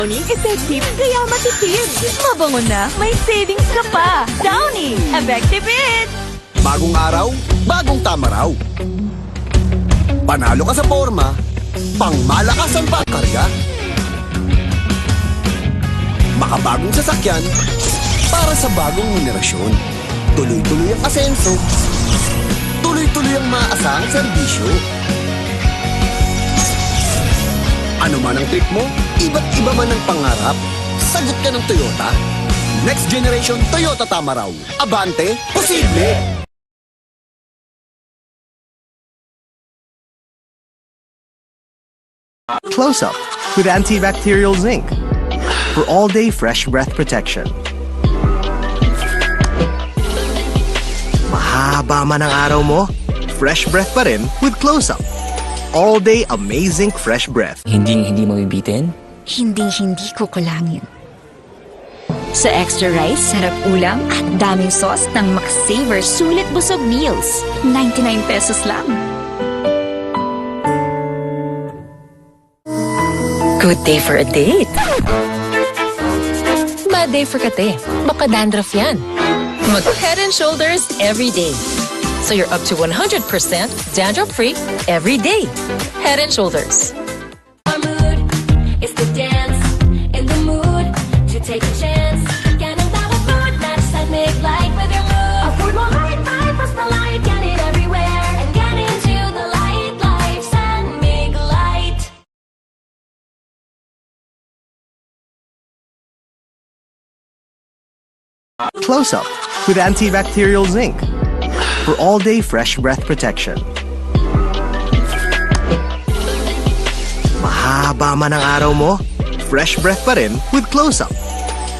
Downy, effective kaya matipid. Mabango na, may savings ka pa. Downy, effective it! Bagong araw, bagong tama raw. Panalo ka sa forma, pangmalakasan pa ang karga. Makabagong sasakyan, para sa bagong henerasyon. Tuloy-tuloy ang asenso, tuloy-tuloy ang maaasahang serbisyo. Ano man ang trip mo, iba't iba man ang pangarap, sagot ka ng Toyota. Next generation Toyota tama raw. Abante, posible! Close Up with antibacterial zinc for all-day fresh breath protection. Mahaba man ang araw mo, fresh breath pa rin with Close Up. All-day amazing fresh breath. Hindi mabibitin? Hindi ko kulangin. Sa extra rice, sarap ulam at daming sauce ng McSaver Sulit Busog Meals. 99 pesos lang. Good day for a date. Bad day for kate. Baka dandruff yan. Mag Head and Shoulders every day. So you're up to 100% dandruff-free every day. Head and Shoulders. Our mood is to dance in the mood to take a chance. Get in that food, match that make light with your mood. Our food will hide, press the light, get it everywhere. And get into the light, lights and make light. Close Up with antibacterial zinc for all-day fresh breath protection. Mahaba man ang araw mo, fresh breath pa rin with Close Up.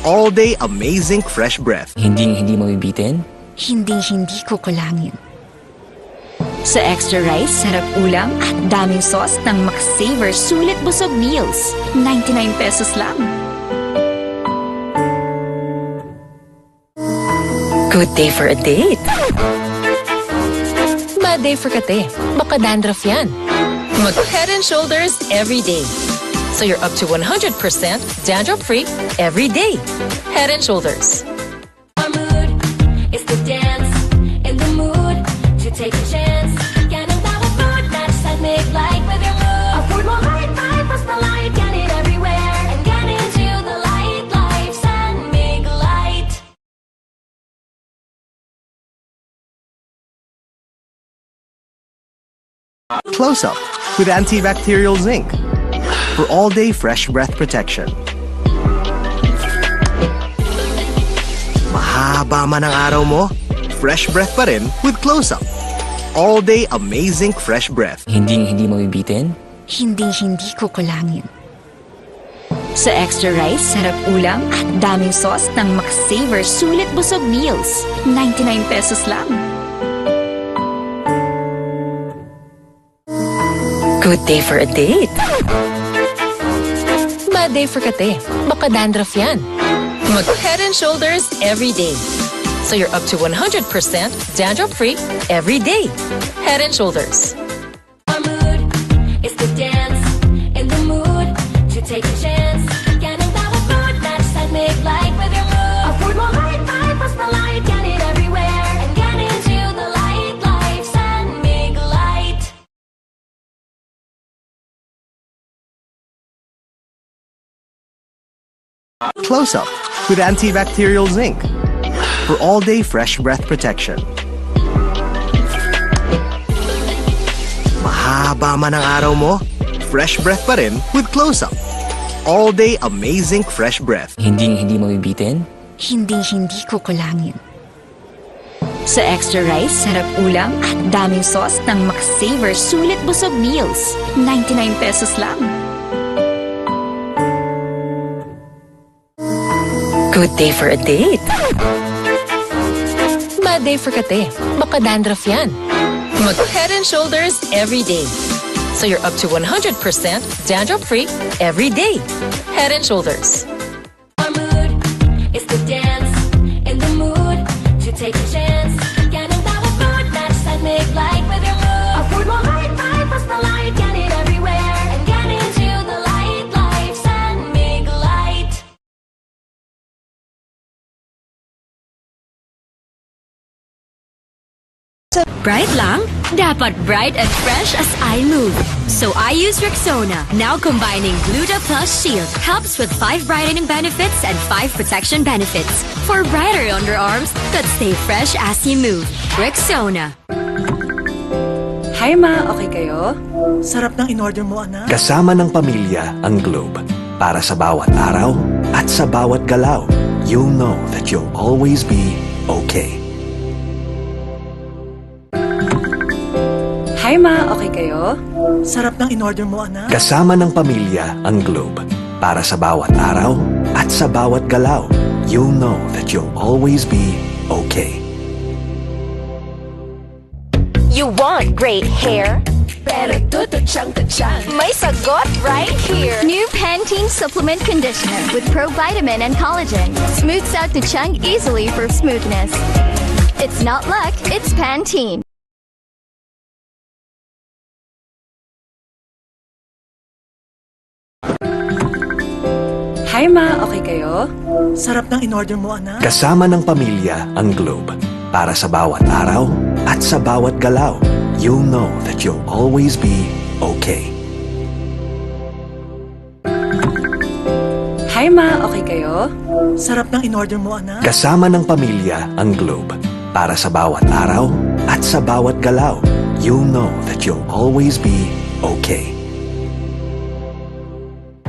All-day amazing fresh breath. Hindi mabibitin? Hindi ko kulangin. Sa extra rice, sarap ulam at daming sauce ng McSaver Sulit Busog Meals. 99 pesos lang. Good day for a date. Bad day for kate. Baka dandruff yan. Mag Head and Shoulders every day. So you're up to 100% dandruff-free every day. Head and Shoulders. Our mood is to dance in the mood to take a chance. Get in that food, match that make light with your mood. Our food will hide, press the light, get it everywhere. And get into the light, lights and make light. Close Up with antibacterial zinc for all-day fresh breath protection. Mahaba man ang araw mo, fresh breath pa rin with Close Up. All-day amazing fresh breath. Hindi mabibitin? Hindi ko kulangin. Sa extra rice, sarap ulam at daming sauce ng McSaver Sulit Busog Meals. 99 pesos lang. Good day for a date. Bad day for kate. Baka dandruff yan. Mag Head and Shoulders every day. So you're up to 100% dandruff-free every day. Head and Shoulders. Our mood is to dance in the mood to take a chance. Get in that food, match that make light with your mood. Our food will hide, press the light, get it everywhere. And get into the light, lights and make light. Close Up with antibacterial zinc for all-day fresh breath protection. Mahaba man ang araw mo, fresh breath pa rin with Close Up. All-day amazing fresh breath. Hindi mabibitin? Hindi ko kulangin. Sa extra rice, sarap ulam at daming sauce ng McSaver Sulit Busog Meals. 99 pesos lang. Good day for a date. Bad day for kate. Baka dandruff yan. Mag Head and Shoulders every day. So you're up to 100% dandruff-free every day. Head and Shoulders. Our mood is to dance in the mood to take a chance. Get in that food, match that make light with your mood. Our food will hide, press the light, get it everywhere. And get into the light, lights and make light. Bright lang? Dapat bright and fresh as I move. So I use Rexona. Now combining Gluta Plus Shield helps with 5 brightening benefits and 5 protection benefits. For brighter underarms that stay fresh as you move. Rexona. Hi ma, okay kayo? Sarap ng in-order mo, anak. Kasama ng pamilya ang Globe. Para sa bawat araw at sa bawat galaw, you'll know that you'll always be okay. Hi ma, okay kayo? Sarap ng in-order mo, anak. Kasama ng pamilya ang Globe. Para sa bawat araw at sa bawat galaw, you'll know that you'll always be okay. You want great hair? Pero tututsyang-tutsyang. May sagot right here. New Pantene Supplement Conditioner with provitamin and collagen. Smooths out the chunk easily for smoothness. It's not luck, it's Pantene. Hi ma, okay kayo? Sarap ng in-order mo, anak. Kasama ng pamilya ang Globe. Para sa bawat araw at sa bawat galaw, you'll know that you'll always be okay. Hi ma, okay kayo? Sarap ng in-order mo, anak. Kasama ng pamilya ang Globe. Para sa bawat araw at sa bawat galaw, you'll know that you'll always be okay.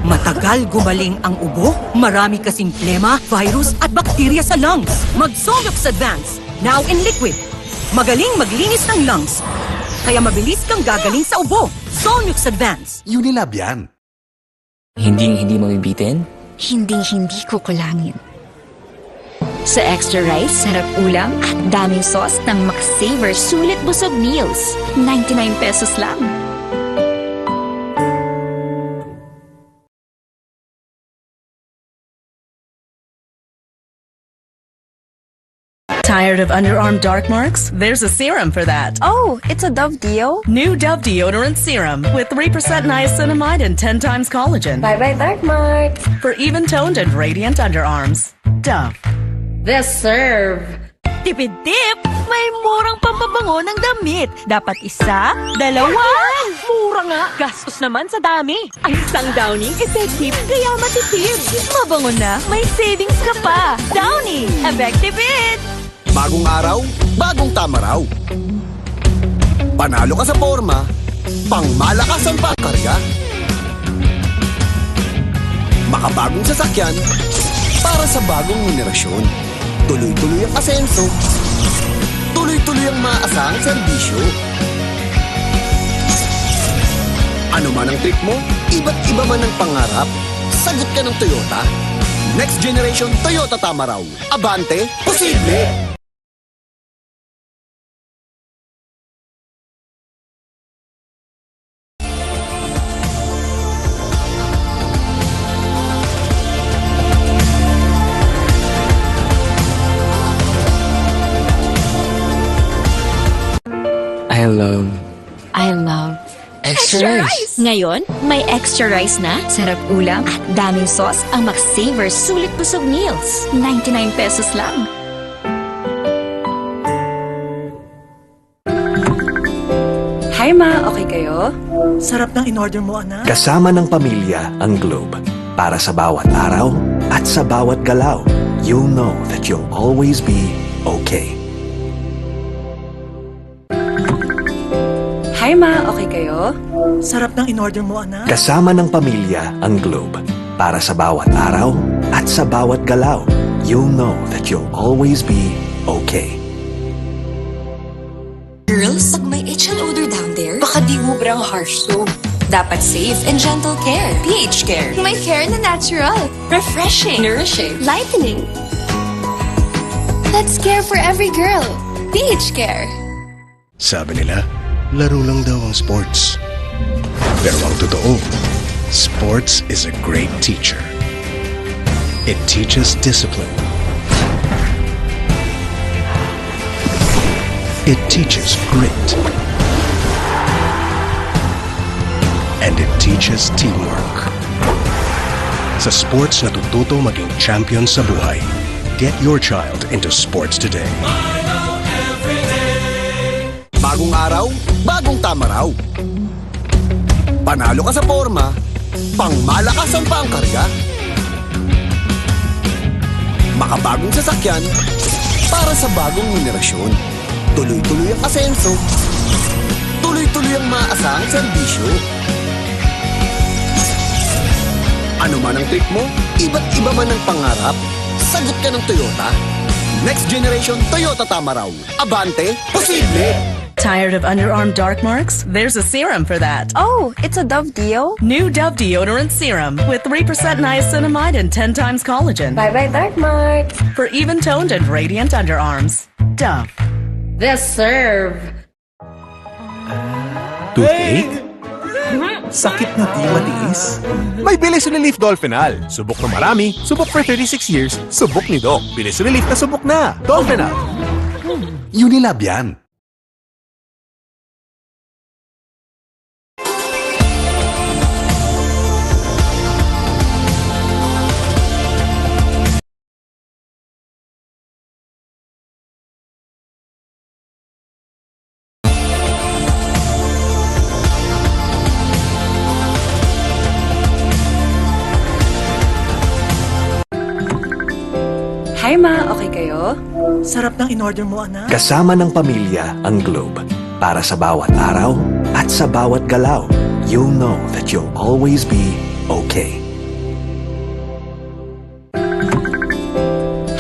Matagal gumaling ang ubo, marami kasing plema, virus at bakterya sa lungs. Mag-Solux Advance, now in liquid. Magaling maglinis ng lungs, kaya mabilis kang gagaling sa ubo. Solux Advance. Unilab yan. Hindi mabibitin? Hindi ko kulangin. Sa extra rice, sarap ulam at daming sauce ng McSaver Sulit Busog Meals. 99 pesos lang. Tired of underarm dark marks? There's a serum for that. Oh, it's a Dove Deo? New Dove Deodorant Serum with 3% niacinamide and 10 times collagen. Bye-bye, dark marks. For even-toned and radiant underarms. Dove. This serve. Tipid-tip! May murang pampabango ng damit. Dapat isa, dalawa. Mura nga. Gastos naman sa dami. Ang isang Downy, effective, kaya matitid. Mabango na, may savings ka pa. Downy, effective it! Bagong araw, bagong tama raw. Panalo ka sa forma, pangmalakasan pa ang karga. Makabagong sasakyan, para sa bagong henerasyon. Tuloy-tuloy ang asenso, tuloy-tuloy ang maaasahang serbisyo. Ano man ang trip mo, iba't iba man ang pangarap, sagot ka ng Toyota. Next generation Toyota tama raw. Abante, posible! I love extra rice. Ngayon, may extra rice na, sarap ulam at daming sauce ang McSaver Sulit Busog Meals. 99 pesos lang. Hi ma, okay kayo? Sarap ng in-order mo, anak. Kasama ng pamilya ang Globe. Para sa bawat araw at sa bawat galaw, you'll know that you'll always be okay. Hi ma, okay kayo? Sarap ng in-order mo, anak. Kasama ng pamilya ang Globe. Para sa bawat araw at sa bawat galaw, you'll know that you'll always be okay. Girls, pag may itch and odor down there, baka di ubrang harsh soap. Dapat safe and gentle care. pH Care. My care na natural. Refreshing. Nourishing. Lightening. That's care for every girl. pH Care. Sabi nila, laro lang daw ang sports. Pero ang totoo, sports is a great teacher. It teaches discipline. It teaches grit. And it teaches teamwork. Sa sports natututo maging champion sa buhay. Get your child into sports today. Bagong araw, bagong tama raw. Panalo ka sa forma, pangmalakasan pa ang karga. Makabagong sasakyan para sa bagong henerasyon. Tuloy-tuloy ang asenso, tuloy-tuloy ang maasahang serbisyo. Ano man ang trip mo, iba't iba man ang pangarap, sagot ka ng Toyota. Next generation Toyota tama raw. Abante, posible! Tired of underarm dark marks? There's a serum for that. Oh, it's a Dove Deo? New Dove Deodorant Serum with 3% niacinamide and 10 times collagen. Bye-bye dark marks. For even-toned and radiant underarms. Dove. This serve. Toothache? Sakit na di matiis? May Bilis Relief Dolphinal. Subok na marami, subok for 36 years, subok ni Doc. Bilis Relief na subok na. Dolphinal. Unilab yan. Hi ma, okay kayo? Sarap ng in-order mo, anak. Kasama ng pamilya ang Globe. Para sa bawat araw at sa bawat galaw, you'll know that you'll always be okay.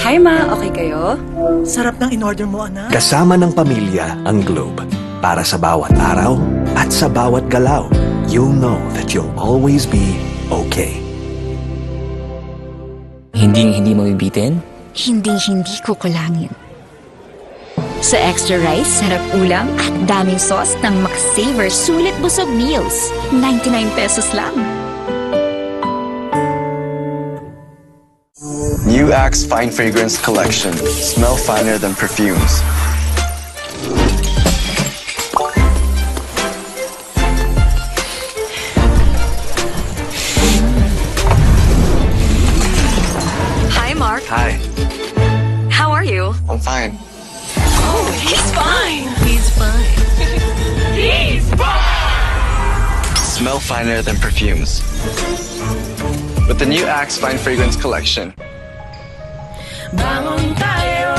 Hi ma, okay kayo? Sarap ng in-order mo, anak. Kasama ng pamilya ang Globe. Para sa bawat araw at sa bawat galaw, you'll know that you'll always be okay. Hindi mabibitin? Hinding-hindi kukulangin. Sa extra rice, sarap ulam at daming sauce ng McSaver Sulit Busog Meals. 99 pesos lang. New Axe Fine Fragrance Collection. Smell finer than perfumes. Hi, Mark. Hi. How are you? I'm fine. Oh, he's fine. He's fine. He's fine. Smell finer than perfumes. With the new Axe Fine Fragrance Collection. Bangon tayo,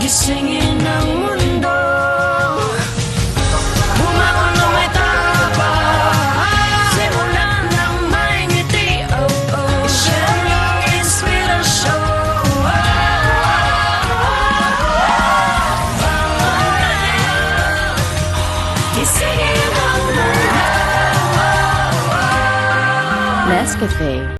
gisingin ang mundo. Bumangon na may tapang, simulan ng may ngiti. I-share ang inspirasyon. Bangon tayo, gisingin ang mundo. Nescafe.